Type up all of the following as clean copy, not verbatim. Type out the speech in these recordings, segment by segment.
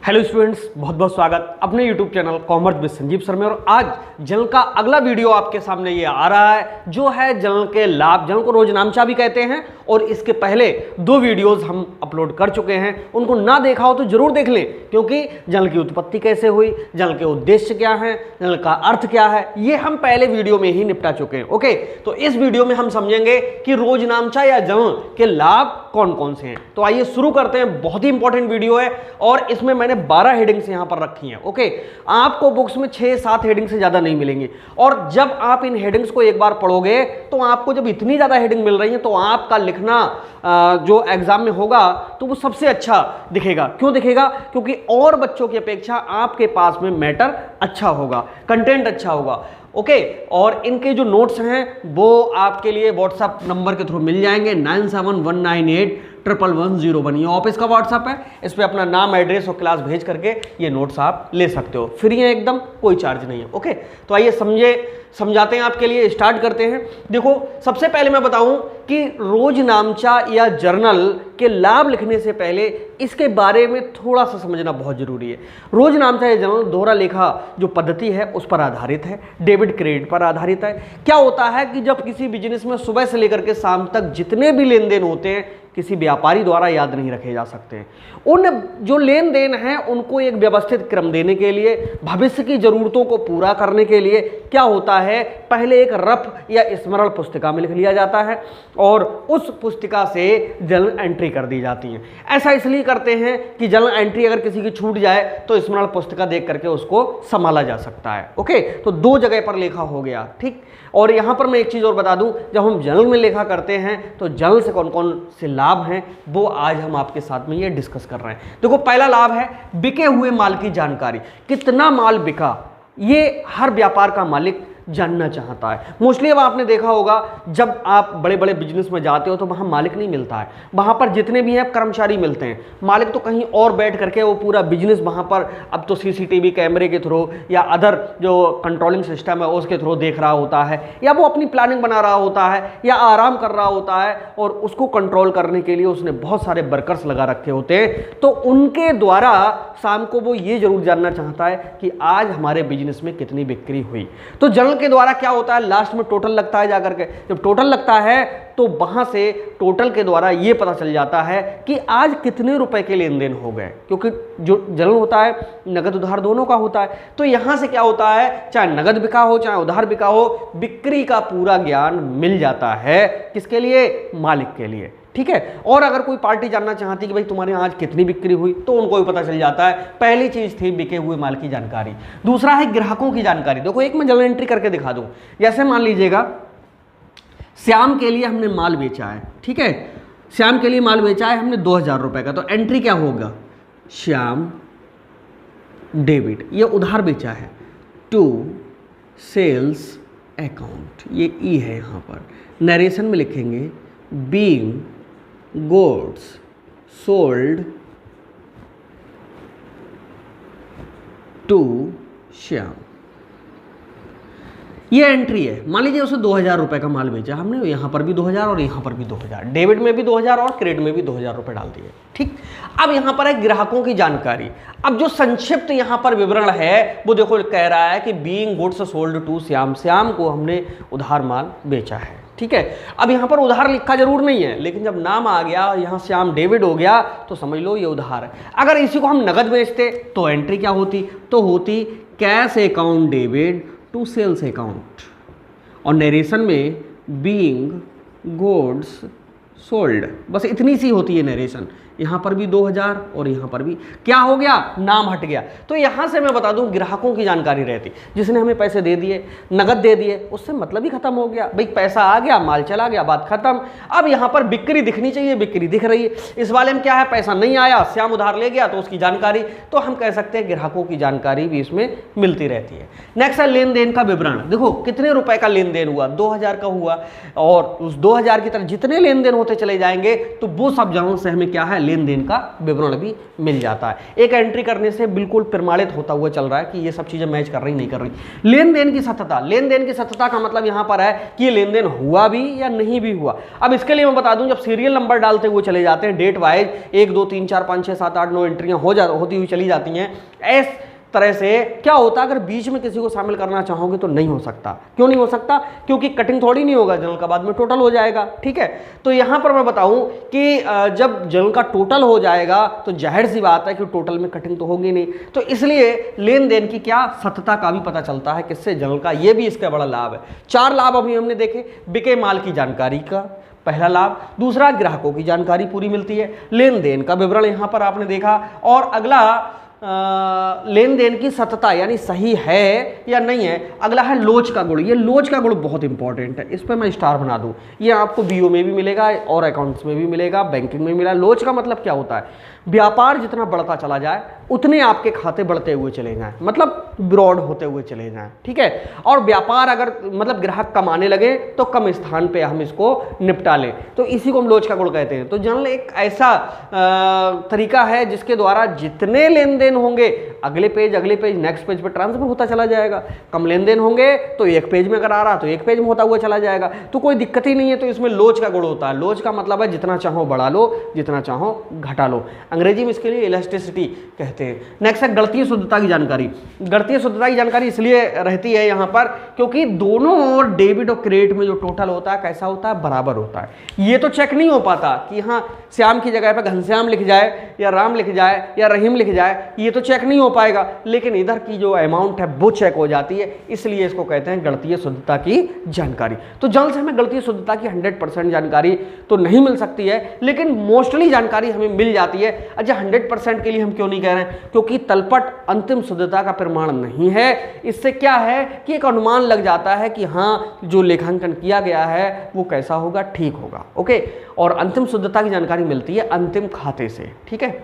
Hello students, बहुत बहुत स्वागत अपने YouTube channel commerce with Sanjeev sir में। और आज जनरल का अगला वीडियो आपके सामने ये आ रहा है जो है जनरल के लाभ। जनरल को रोजनामचा भी कहते हैं और इसके पहले दो वीडियोस हम अपलोड कर चुके हैं, उनको ना देखा हो तो जरूर देख लें, क्योंकि जनरल की उत्पत्ति कैसे हुई, जनरल के उद्देश्य क्या है, जनरल का अर्थ क्या है, ये हम पहले वीडियो में ही निपटा चुके हैं। ओके, तो इस वीडियो में हम समझेंगे कि रोजनामचा या जनरल के लाभ कौन कौन से हैं। तो आइए शुरू करते हैं। बहुत ही इंपॉर्टेंट वीडियो है और इसमें मैंने 12 हेडिंग्स यहां पर रखी हैं। ओके, आपको बुक्स में 6-7 हेडिंग से ज्यादा नहीं मिलेंगी और जब आप इन हेडिंग्स को एक बार पढ़ोगे तो आपको जब इतनी ज्यादा हेडिंग मिल रही है तो आपका लिखना जो एग्जाम में होगा तो वो सबसे अच्छा दिखेगा। क्यों दिखेगा? क्योंकि और बच्चों की अपेक्षा आपके पास में मैटर अच्छा होगा, कंटेंट अच्छा होगा। ओके, और इनके जो नोट्स हैं वो आपके लिए व्हाट्सएप नंबर के थ्रू मिल जाएंगे 9719811101। ये ऑफिस का व्हाट्सएप है, इस पर अपना नाम, एड्रेस और क्लास भेज करके ये नोट्स आप ले सकते हो। फ्री है एकदम, कोई चार्ज नहीं है। ओके, तो आइए समझाते हैं आपके लिए, स्टार्ट करते हैं। देखो, सबसे पहले मैं बताऊं कि रोजनामचा या जर्नल के लाभ लिखने से पहले इसके बारे में थोड़ा सा समझना बहुत जरूरी है। रोजनामचा या जर्नल दोहरा लेखा जो पद्धति है उस पर आधारित है, डेबिट क्रेडिट पर आधारित है। क्या होता है कि जब किसी बिजनेस में सुबह से लेकर के शाम तक जितने भी लेन देन होते हैं किसी व्यापारी द्वारा याद नहीं रखे जा सकते। उन जो लेन देन हैं उनको एक व्यवस्थित क्रम देने के लिए, भविष्य की जरूरतों को पूरा करने के लिए क्या होता है, पहले एक रफ या स्मरण पुस्तिका में लिख लिया जाता है और उस पुस्तिका से जर्नल एंट्री कर दी जाती है। ऐसा इसलिए करते हैं कि जर्नल एंट्री अगर किसी की छूट जाए तो स्मरण पुस्तिका देख करके उसको संभाला जा सकता है। ओके, तो दो जगह पर लेखा हो गया, ठीक। और यहां पर मैं एक चीज और बता दूं, जब हम जर्नल में लेखा करते हैं तो जर्नल से कौन कौन से लाभ हैं वो आज हम आपके साथ में ये डिस्कस कर रहे हैं। देखो, पहला लाभ है बिके हुए माल की जानकारी। कितना माल बिका ये हर व्यापार का मालिक जानना चाहता है। मोस्टली अब आपने देखा होगा जब आप बड़े बड़े बिजनेस में जाते हो तो वहां मालिक नहीं मिलता है, वहां पर जितने भी हैं कर्मचारी मिलते हैं। मालिक तो कहीं और बैठ करके वो पूरा बिजनेस वहां पर अब तो सीसीटीवी कैमरे के थ्रू या अदर जो कंट्रोलिंग सिस्टम है उसके थ्रू देख रहा होता है, या वो अपनी प्लानिंग बना रहा होता है या आराम कर रहा होता है और उसको कंट्रोल करने के लिए उसने बहुत सारे वर्कर्स लगा रखे होते हैं। तो उनके द्वारा शाम को वो ये जरूर जानना चाहता है कि आज हमारे बिजनेस में कितनी बिक्री हुई। तो जर्नल के द्वारा क्या होता है, लास्ट में टोटल लगता है जाकर के। जब टोटल लगता है तो वहां से टोटल के द्वारा यह पता चल जाता है कि आज कितने रुपए के लेन देन हो गए, क्योंकि जो जर्नल होता है नगद उधार दोनों का होता है। तो यहां से क्या होता है, चाहे नगद बिका हो चाहे उधार बिका हो, बिक्री का पूरा ज्ञान मिल जाता है। किसके लिए? मालिक के लिए, ठीक है। और अगर कोई पार्टी जानना चाहती कि भाई तुम्हारे आज कितनी बिक्री हुई तो उनको भी पता चल जाता है। पहली चीज थी बिके हुए माल की जानकारी। दूसरा है ग्राहकों की जानकारी। देखो, एक मैं जर्नल एंट्री करके दिखा दूं। जैसे मान लीजिएगा श्याम के लिए हमने माल बेचा है, ठीक है। श्याम के लिए माल बेचा है हमने 2000 रुपए का, तो एंट्री क्या होगा, श्याम डेबिट, ये उधार बेचा है, टू सेल्स अकाउंट, ये ई है। यहां पर नरेशन में लिखेंगे being goods sold to Shyam. ये एंट्री है। मान लीजिए उसे 2000 रुपए का माल बेचा हमने, यहां पर भी 2000 और यहां पर भी 2000, डेबिट में भी 2000 और क्रेडिट में भी 2000 रुपए डाल दिए, ठीक। अब यहां पर है ग्राहकों की जानकारी। अब जो संक्षिप्त यहां पर विवरण है वो देखो कह रहा है कि being goods sold to Shyam, Shyam को हमने उधार माल बेचा है, ठीक है। अब यहां पर उधार लिखा जरूर नहीं है, लेकिन जब नाम आ गया यहां श्याम डेबिट हो गया तो समझ लो ये उधार है। अगर इसी को हम नगद बेचते तो एंट्री क्या होती, तो होती cash account debit to sales account, और नरेशन में बीइंग गुड्स सोल्ड, बस इतनी सी होती है नरेशन। यहां पर भी 2000 और यहां पर भी क्या हो गया, नाम हट गया। तो यहां से मैं बता दूं ग्राहकों की जानकारी रहती, जिसने हमें पैसे दे दिए, नगद दे दिए, उससे मतलब ही खत्म हो गया। भाई पैसा आ गया, माल चला गया, बात खत्म। अब यहां पर बिक्री दिखनी चाहिए, बिक्री दिख रही है। इस वाले में क्या है, पैसा नहीं आया, श्याम उधार ले गया तो उसकी जानकारी, तो हम कह सकते हैं ग्राहकों की जानकारी भी इसमें मिलती रहती है। नेक्स्ट है लेन देन का विवरण। देखो कितने रुपए का लेन देन हुआ, 2000 का हुआ, और उस 2000 की तरह जितने लेन देन होते चले जाएंगे तो वो सब जर्नल से हमें क्या है, लेन देन का विवरण भी मिल जाता है। एक एंट्री करने से बिल्कुल प्रमाणित होता हुआ चल रहा है कि ये सब चीजें मैच कर रही नहीं कर रही। लेन देन की सत्यता, लेन देन की सत्यता का मतलब यहां पर है कि ये लेन देन हुआ भी या नहीं भी हुआ। अब इसके लिए मैं बता दूं, जब सीरियल नंबर डालते हुए चले जाते हैं डेट वाइज 1 2 3 4 5 6 7 8 9 एंट्रियां होती हुई चली जाती हैं, इस तरह से क्या होता है अगर बीच में किसी को शामिल करना चाहोगे तो नहीं हो सकता। क्यों नहीं हो सकता? क्योंकि कटिंग थोड़ी नहीं होगा, जनरल का बाद में टोटल हो जाएगा। ठीक है, तो यहां पर मैं बताऊं कि जब जनरल का टोटल हो जाएगा तो जाहिर सी बात है कि टोटल में कटिंग तो होगी नहीं, तो इसलिए लेन देन की क्या सत्यता का भी पता चलता है किससे, जनरल का। ये भी इसका बड़ा लाभ है। 4 लाभ अभी हमने देखे। बिके माल की जानकारी का पहला लाभ, दूसरा ग्राहकों की जानकारी पूरी मिलती है, लेन देन का विवरण यहां पर आपने देखा, और अगला लेन देन की सत्यता यानी सही है या नहीं है। अगला है लोच का गुण। ये लोच का गुण बहुत इंपॉर्टेंट है, इस पर मैं स्टार बना दूं। ये आपको बीओ में भी मिलेगा और अकाउंट्स में भी मिलेगा, बैंकिंग में मिला। लोच का मतलब क्या होता है? व्यापार जितना बढ़ता चला जाए उतने आपके खाते बढ़ते हुए चले जाएं, मतलब ब्रॉड होते हुए चले जाएं। ठीक है, और व्यापार अगर मतलब ग्राहक कमाने लगे तो कम स्थान पे हम इसको निपटा लें, तो इसी को हम लोच का गुण कहते हैं। तो जनरल एक ऐसा तरीका है जिसके द्वारा जितने लेन देन होंगे अगले पेज नेक्स्ट पेज पे ट्रांसफर होता चला जाएगा। कम लेन देन होंगे तो एक पेज में अगर आ रहा तो एक पेज में होता हुआ चला जाएगा, तो कोई दिक्कत ही नहीं है। तो इसमें लोच का गुण होता है। लोच का मतलब है जितना चाहो बढ़ा लो, जितना चाहो घटा लो। अंग्रेजी में इसके लिए इलास्टिसिटी कहते हैं। नेक्स्ट है गणितीय शुद्धता की जानकारी। गणितीय शुद्धता की जानकारी इसलिए रहती है यहाँ पर क्योंकि दोनों ओर डेबिट और क्रेडिट में जो टोटल होता है कैसा होता है, बराबर होता है। ये तो चेक नहीं हो पाता कि हाँ श्याम की जगह पर घनश्याम लिख जाए या राम लिख जाए या रहीम लिख जाए, ये तो चेक नहीं हो पाएगा, लेकिन इधर की जो अमाउंट है वो चेक हो जाती है, इसलिए इसको कहते हैं गणितीय शुद्धता की जानकारी। तो जल्द से हमें गणितीय शुद्धता की 100% जानकारी तो नहीं मिल सकती है, लेकिन मोस्टली जानकारी हमें मिल जाती है। अच्छा 100% के लिए हम क्यों नहीं कह रहे हैं? क्योंकि तलपट अंतिम शुद्धता का प्रमाण नहीं है। इससे क्या है कि एक अनुमान लग जाता है कि हाँ जो लेखांकन किया गया है वो कैसा होगा, ठीक होगा। ओके, और अंतिम शुद्धता की जानकारी मिलती है अंतिम खाते से। ठीक है,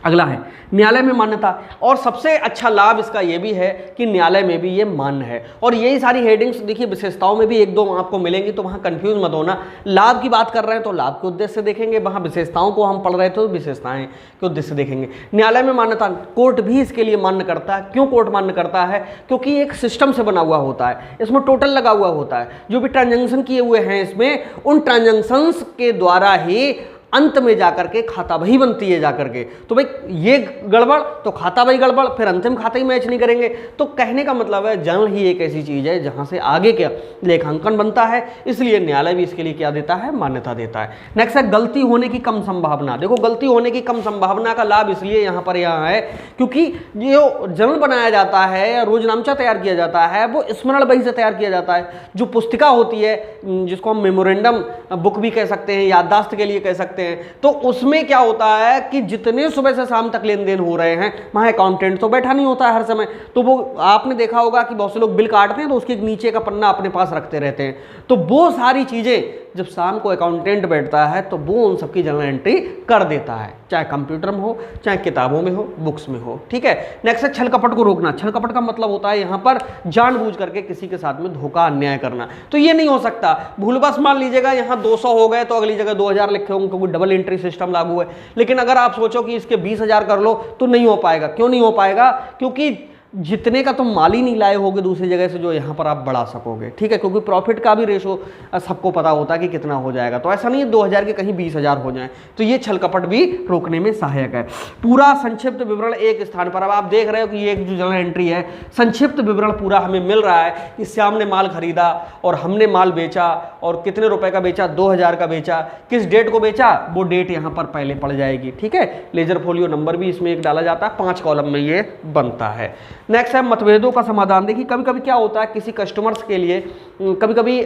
अगला है न्यायालय में मान्यता। और सबसे अच्छा लाभ इसका ये भी है कि न्यायालय में भी ये मान्य है। और यही सारी हेडिंग्स देखिए, विशेषताओं में भी 1-2 आपको मिलेंगी, तो वहाँ कंफ्यूज मत होना। लाभ की बात कर रहे हैं तो लाभ के उद्देश्य से देखेंगे, वहाँ विशेषताओं को हम पढ़ रहे थे तो विशेषताएं के उद्देश्य से देखेंगे। न्यायालय में मान्यता, कोर्ट भी इसके लिए मान्य करता है। क्यों कोर्ट मान्य करता है? क्योंकि एक सिस्टम से बना हुआ होता है, इसमें टोटल लगा हुआ होता है। जो भी ट्रांजेक्शन किए हुए हैं इसमें, उन ट्रांजेक्शन्स के द्वारा ही अंत में जाकर के खाता बही बनती है जाकर के। तो भाई ये गड़बड़ तो खाता बही गड़बड़, फिर अंतिम खाता ही मैच नहीं करेंगे। तो कहने का मतलब है जर्नल ही एक ऐसी चीज है जहां से आगे क्या लेखांकन बनता है, इसलिए न्यायालय भी इसके लिए क्या देता है, मान्यता देता है। नेक्स्ट है गलती होने की कम संभावना। देखो गलती होने की कम संभावना का लाभ इसलिए यहाँ पर यहाँ है क्योंकि जो जर्नल बनाया जाता है या रोजनामचा तैयार किया जाता है वो स्मरण बही से तैयार किया जाता है। जो पुस्तिका होती है जिसको हम मेमोरेंडम बुक भी कह सकते हैं, याददाश्त के लिए कह सकते हैं, तो उसमें क्या होता है कि जितने सुबह से शाम तक लेन देन हो रहे हैं वहां अकाउंटेंट तो बैठा नहीं होता है हर समय। तो वो आपने देखा होगा कि बहुत से लोग बिल काटते हैं तो उसके नीचे का पन्ना अपने पास रखते रहते हैं। तो वो सारी चीजें जब शाम को अकाउंटेंट बैठता है तो वो उन सबकी जर्नल एंट्री कर देता है, चाहे कंप्यूटर में हो, चाहे किताबों में हो, बुक्स में हो। ठीक है, नेक्स्ट है छल कपट को रोकना। छल कपट का मतलब होता है यहाँ पर जानबूझ करके किसी के साथ में धोखा अन्याय करना। तो ये नहीं हो सकता। भूलवश मान लीजिएगा यहाँ 200 हो गए तो अगली जगह 2000 लिखे होंगे क्योंकि डबल एंट्री सिस्टम लागू है। लेकिन अगर आप सोचो कि इसके 20,000 कर लो तो नहीं हो पाएगा। क्यों नहीं हो पाएगा? क्योंकि जितने का तुम माल ही नहीं लाए होगे दूसरी जगह से जो यहाँ पर आप बढ़ा सकोगे। ठीक है, क्योंकि प्रॉफिट का भी रेशो सबको पता होता है कि कितना हो जाएगा। तो ऐसा नहीं है 2000 के कहीं 20,000 हो जाए। तो ये छल कपट भी रोकने में सहायक है। पूरा संक्षिप्त विवरण एक स्थान पर। अब आप देख रहे हो कि ये एक जो जर्नल एंट्री है, संक्षिप्त विवरण पूरा हमें मिल रहा है कि श्याम ने माल खरीदा और हमने माल बेचा और कितने रुपए का बेचा, 2000 का बेचा, किस डेट को बेचा, वो डेट यहाँ पर पहले पड़ जाएगी। ठीक है, लेजर फोलियो नंबर भी इसमें एक डाला जाता है, 5 कॉलम में ये बनता है। नेक्स्ट है मतभेदों का समाधान। देखिए कभी कभी क्या होता है किसी कस्टमर्स के लिए कभी कभी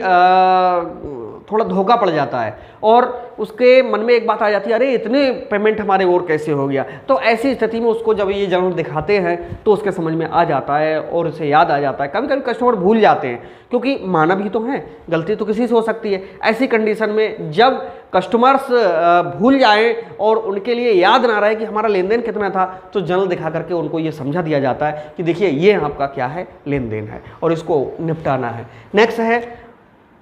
थोड़ा धोखा पड़ जाता है और उसके मन में एक बात आ जाती है, अरे इतने पेमेंट हमारे और कैसे हो गया। तो ऐसी स्थिति में उसको जब ये जर्नल दिखाते हैं तो उसके समझ में आ जाता है और उसे याद आ जाता है। कभी कभी कस्टमर भूल जाते हैं क्योंकि मानव ही तो हैं, गलती तो किसी से हो सकती है। ऐसी कंडीशन में जब कस्टमर्स भूल जाएं और उनके लिए याद ना रहे कि हमारा लेन देन कितना था, तो जर्नल दिखा करके उनको ये समझा दिया जाता है कि देखिए ये आपका क्या है, लेन देन है और इसको निपटाना है। नेक्स्ट है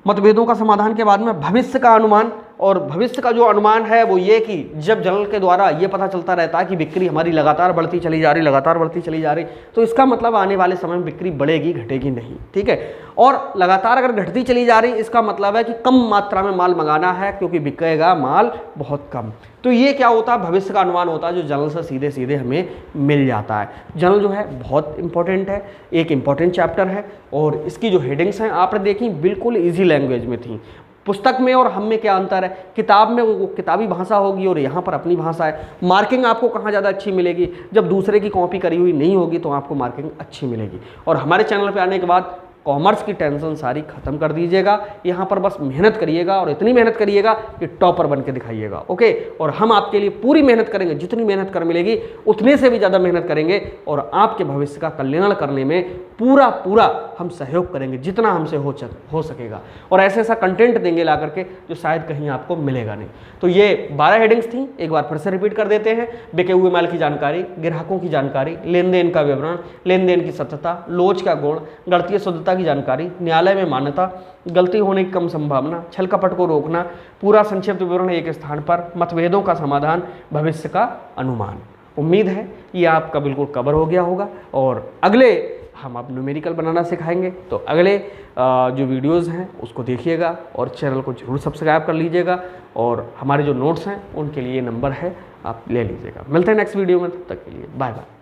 मतभेदों का समाधान के बाद में भविष्य का अनुमान और भविष्य का जो अनुमान है वो ये कि जब जर्नल के द्वारा ये पता चलता रहता है कि बिक्री हमारी लगातार बढ़ती चली जा रही, लगातार बढ़ती चली जा रही, तो इसका मतलब आने वाले समय में बिक्री बढ़ेगी, घटेगी नहीं, ठीक है। और लगातार अगर घटती चली जा रही, इसका मतलब है कि कम मात्रा में माल मंगाना है, क्योंकि बिकेगा माल बहुत कम। तो ये क्या होता है, भविष्य का अनुमान होता है जो जर्नल से सीधे सीधे हमें मिल जाता है। जर्नल जो है बहुत इंपॉर्टेंट है, एक इंपॉर्टेंट चैप्टर है, और इसकी जो हेडिंग्स हैं आपने देखी बिल्कुल ईजी लैंग्वेज में थी। पुस्तक में और हम में क्या अंतर है, किताब में वो किताबी भाषा होगी और यहाँ पर अपनी भाषा है। मार्किंग आपको कहाँ ज़्यादा अच्छी मिलेगी, जब दूसरे की कॉपी करी हुई नहीं होगी तो आपको मार्किंग अच्छी मिलेगी। और हमारे चैनल पे आने के बाद कॉमर्स की टेंशन सारी खत्म कर दीजिएगा, यहाँ पर बस मेहनत करिएगा और इतनी मेहनत करिएगा कि टॉपर बन के दिखाइएगा, ओके। और हम आपके लिए पूरी मेहनत करेंगे, जितनी मेहनत कर मिलेगी उतने से भी ज़्यादा मेहनत करेंगे, और आपके भविष्य का कल्याण करने में पूरा हम सहयोग करेंगे जितना हमसे हो सकेगा, और ऐसे ऐसा कंटेंट देंगे ला करके जो शायद कहीं आपको मिलेगा नहीं। तो ये 12 हेडिंग्स थी, एक बार फिर से रिपीट कर देते हैं। बिके हुए माल की जानकारी, ग्राहकों की जानकारी, लेन देन का विवरण, लेन देन की सत्यता, लोच का गुण, गणितीय शुद्धता की जानकारी, न्यायालय में मान्यता, गलती होने की कम संभावना, छल कपट को रोकना, पूरा संक्षिप्त विवरण एक स्थान पर, मतभेदों का समाधान, भविष्य का अनुमान। उम्मीद है ये आपका बिल्कुल कवर हो गया होगा, और अगले हम अब न्यूमेरिकल बनाना सिखाएंगे। तो अगले जो वीडियोस हैं उसको देखिएगा, और चैनल को जरूर सब्सक्राइब कर लीजिएगा, और हमारे जो नोट्स हैं उनके लिए नंबर है, आप ले लीजिएगा। मिलते हैं नेक्स्ट वीडियो में, तब तक के लिए बाय बाय।